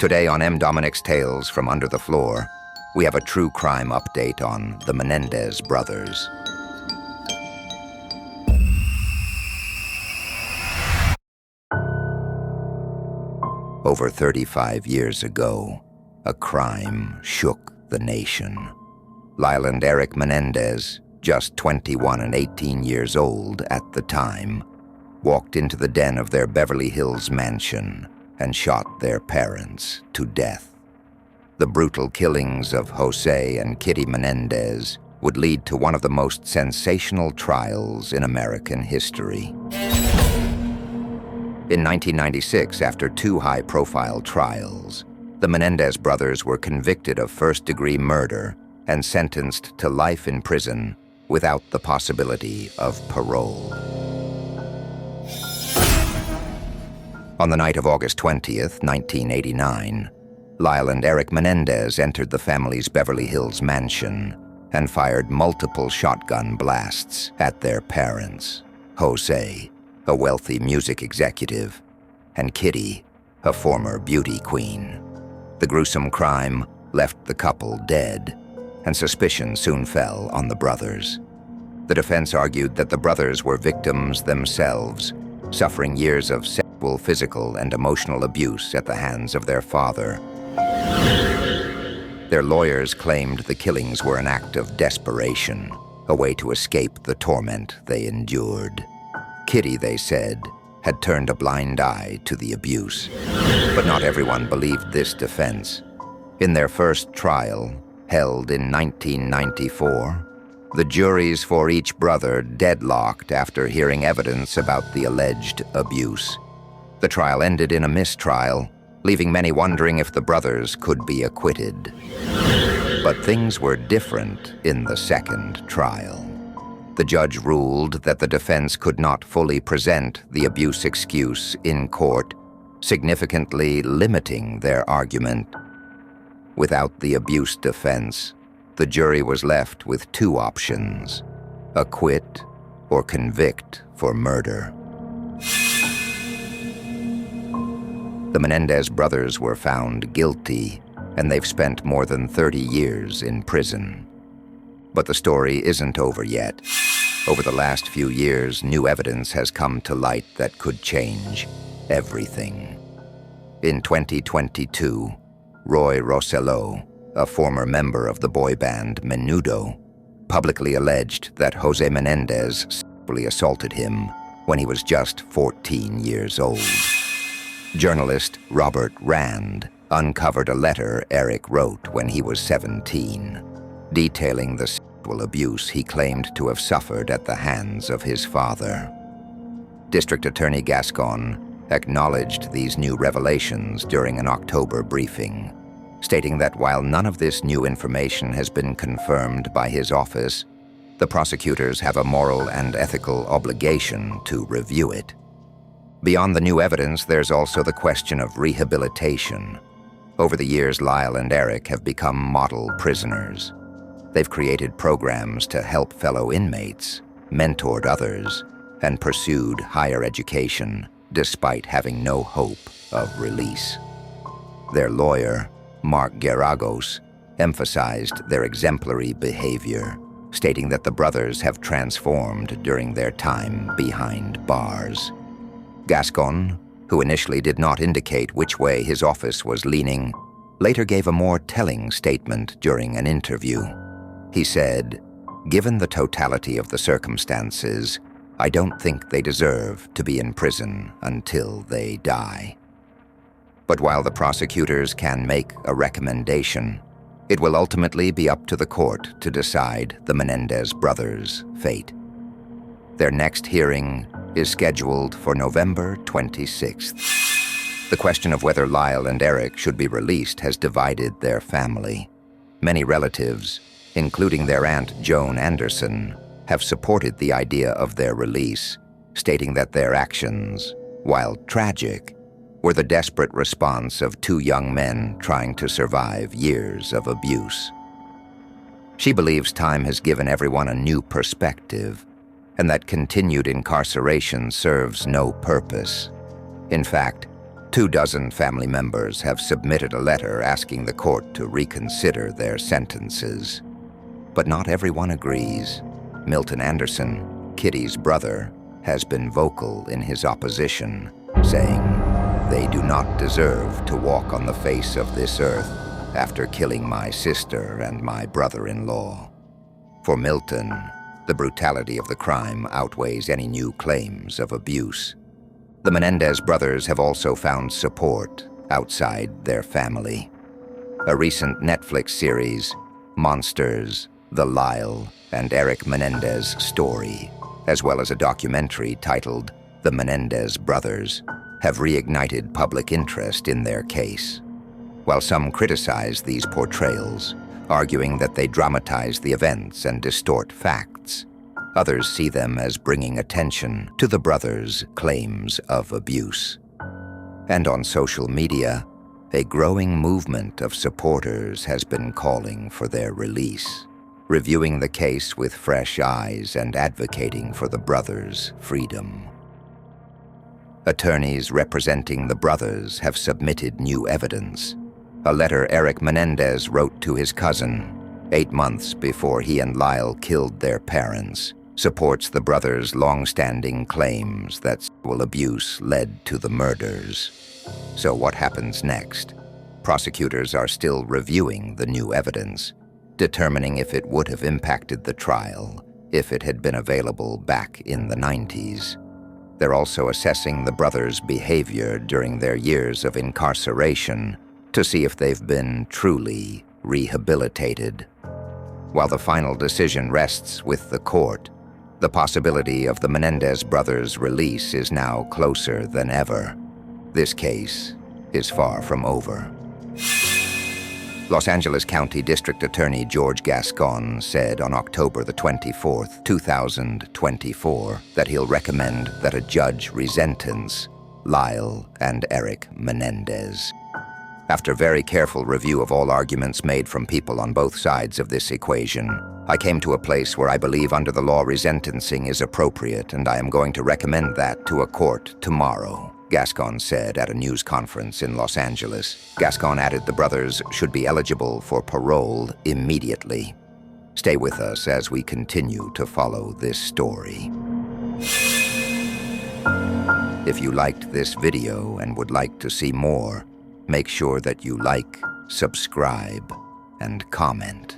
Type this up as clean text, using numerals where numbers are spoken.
Today on M. Dominic's Tales from Under the Floor, we have a true crime update on the Menendez Brothers. Over 35 years ago, a crime shook the nation. Lyle and Erik Menendez, just 21 and 18 years old at the time, walked into the den of their Beverly Hills mansion and shot their parents to death. The brutal killings of Jose and Kitty Menendez would lead to one of the most sensational trials in American history. In 1996, after two high-profile trials, the Menendez brothers were convicted of first-degree murder and sentenced to life in prison without the possibility of parole. On the night of August 20th, 1989, Lyle and Erik Menendez entered the family's Beverly Hills mansion and fired multiple shotgun blasts at their parents, Jose, a wealthy music executive, and Kitty, a former beauty queen. The gruesome crime left the couple dead, and suspicion soon fell on the brothers. The defense argued that the brothers were victims themselves, suffering years of sexual, physical, and emotional abuse at the hands of their father. Their lawyers claimed the killings were an act of desperation, a way to escape the torment they endured. Kitty, they said, had turned a blind eye to the abuse. But not everyone believed this defense. In their first trial, held in 1994, the juries for each brother deadlocked after hearing evidence about the alleged abuse. The trial ended in a mistrial, leaving many wondering if the brothers could be acquitted. But things were different in the second trial. The judge ruled that the defense could not fully present the abuse excuse in court, significantly limiting their argument. Without the abuse defense, the jury was left with two options: acquit or convict for murder. The Menendez brothers were found guilty, and they've spent more than 30 years in prison. But the story isn't over yet. Over the last few years, new evidence has come to light that could change everything. In 2022, Roy Rosello, a former member of the boy band Menudo, publicly alleged that Jose Menendez sexually assaulted him when he was just 14 years old. Journalist Robert Rand uncovered a letter Erik wrote when he was 17, detailing the sexual abuse he claimed to have suffered at the hands of his father. District Attorney Gascon acknowledged these new revelations during an October briefing, stating that while none of this new information has been confirmed by his office, the prosecutors have a moral and ethical obligation to review it. Beyond the new evidence, there's also the question of rehabilitation. Over the years, Lyle and Erik have become model prisoners. They've created programs to help fellow inmates, mentored others, and pursued higher education despite having no hope of release. Their lawyer, Mark Geragos, emphasized their exemplary behavior, stating that the brothers have transformed during their time behind bars. Gascon, who initially did not indicate which way his office was leaning, later gave a more telling statement during an interview. He said, "Given the totality of the circumstances, I don't think they deserve to be in prison until they die." But while the prosecutors can make a recommendation, it will ultimately be up to the court to decide the Menendez brothers' fate. Their next hearing is scheduled for November 26th. The question of whether Lyle and Erik should be released has divided their family. Many relatives, including their aunt Joan Anderson, have supported the idea of their release, stating that their actions, while tragic, were the desperate response of two young men trying to survive years of abuse. She believes time has given everyone a new perspective, and that continued incarceration serves no purpose. In fact, 24 family members have submitted a letter asking the court to reconsider their sentences. But not everyone agrees. Milton Anderson, Kitty's brother, has been vocal in his opposition, saying, "They do not deserve to walk on the face of this earth after killing my sister and my brother-in-law." For Milton, the brutality of the crime outweighs any new claims of abuse. The Menendez brothers have also found support outside their family. A recent Netflix series, Monsters, The Lyle and Erik Menendez Story, as well as a documentary titled The Menendez Brothers, have reignited public interest in their case. While some criticize these portrayals, arguing that they dramatize the events and distort facts, others see them as bringing attention to the brothers' claims of abuse. And on social media, a growing movement of supporters has been calling for their release, reviewing the case with fresh eyes and advocating for the brothers' freedom. Attorneys representing the brothers have submitted new evidence. A letter Erik Menendez wrote to his cousin 8 months before he and Lyle killed their parents supports the brothers' long-standing claims that sexual abuse led to the murders. So what happens next? Prosecutors are still reviewing the new evidence, determining if it would have impacted the trial if it had been available back in the 90s. They're also assessing the brothers' behavior during their years of incarceration to see if they've been truly rehabilitated. While the final decision rests with the court, the possibility of the Menendez brothers' release is now closer than ever. This case is far from over. Los Angeles County District Attorney George Gascon said on October the 24th, 2024, that he'll recommend that a judge resentence Lyle and Erik Menendez. After very careful review of all arguments made from people on both sides of this equation, I came to a place where I believe under the law resentencing is appropriate, and I am going to recommend that to a court tomorrow, Gascon said at a news conference in Los Angeles. Gascon added the brothers should be eligible for parole immediately. Stay with us as we continue to follow this story. If you liked this video and would like to see more, make sure that you like, subscribe, and comment.